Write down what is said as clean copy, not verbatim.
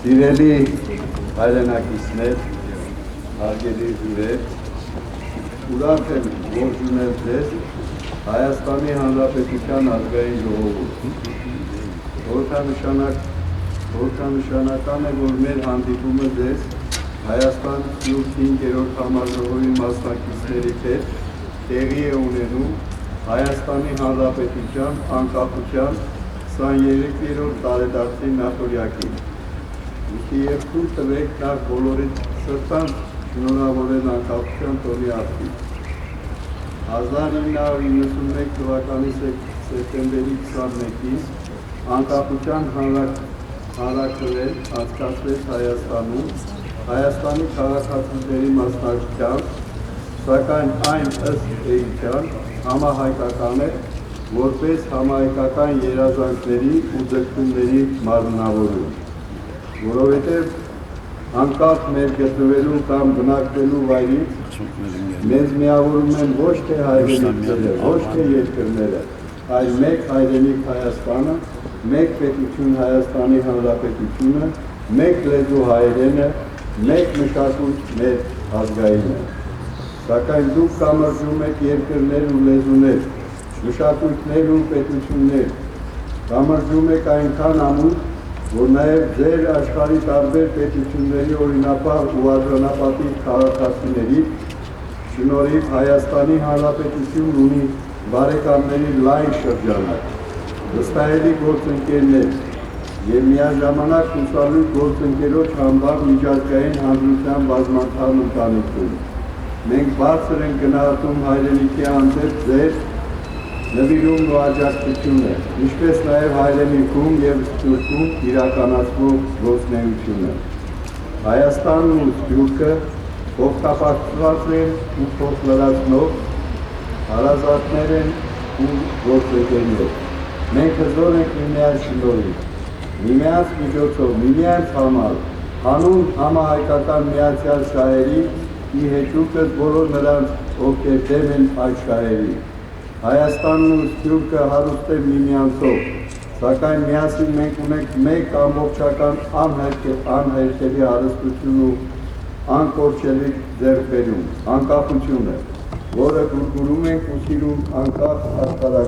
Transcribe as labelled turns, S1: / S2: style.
S1: Սիրելի հայրենակիցներ, հարգելի հյուրեր, ուրախ եմ ողջունել ձեզ Հայաստանի Հանրապետության ազգային ժողովում։ Խորհրդանշական է, որ մեր հանդիպումը ձեզ Հայաստան Սուրբ 5-րդ համաժողովի մասնակիցների հետ տեղի է ունենում Հայաստանի Հանրապետության անկախության 23-րդ տարեդարձի նախօրյակին։ Եվ թույլ տվեք նախ բոլորիդ սրտանց շնորհավորել անկախության տոնի արդիվ։ 1991 թվականի սեպտեմբերի 21-ին անկախության հանրաքվե անցկացվեց Հայաստանում Հայաստանի քաղաքացիների մասնակցությամբ, սակայն այն ըստ էության համահայկական է, որպես համահայկական երազանքների ու ձգտումների մարմնավորում, որովհետև անկախ մեր գտնվելու կամ բնակվելու վայրից մեզ միավորում են ոչ թե հայրենիքները, ոչ թե երկրները, այլ մեկ հայրենիք Հայաստանը, մեկ պետություն Հայաստանի Հանրապետությունը, մեկ լեզու հայերենը, մեկ մշակույթ մեր ազգայինը։ Սակայն դուք կամրջում եք երկրներ ու լեզուներ, մշակույթներ ու պետություններ, կամրջում եք այնքան ամուր, որ նաև ձեր աշխարհի տարբեր պետությունների օրինապահ ու արժանապատիվ քաղաքացիների շնորհիվ Հայաստանի Հանրապետությունն ունի բարեկամների լայն շրջանակ, վստահելի գործընկերներ և միաժամանակ հուսալուկ գործընկերոջ համբար միջազգային հանրության բազմաթիվ ընտանիքում։ Մենք բարձր ենք գնահատում հայրենիքի հանդեպ ձեր նվիրումն ու աջակցությունը, ինչպես նաև հայրենիքում և սփյուռքում իրականացվող գործունեությունը։ Հայաստանն ու Սփյուռքը փոխկապակցված են ու փոխլրացնող հարազատներ են ու գործընկերներ։ Մենք հզոր ենք միմյանց շնորհիվ, միմյանց միջոցով, միմյանց համար, հանուն համահայկական միացյալ շահերի ի հեճուկս բոլոր նրանց, ովքեր դեմ են այդ շահերի։ Հայաստանն ու Սփյուռքը հարուստ են միմյանցով, սակայն միասին մենք ունենք մեկ ամբողջական անհերքելի հարստություն ու անկորչելի ձեռքբերում, անկախությունը, որը գուրգուրում ենք ու սիրում անկախ աշխարհ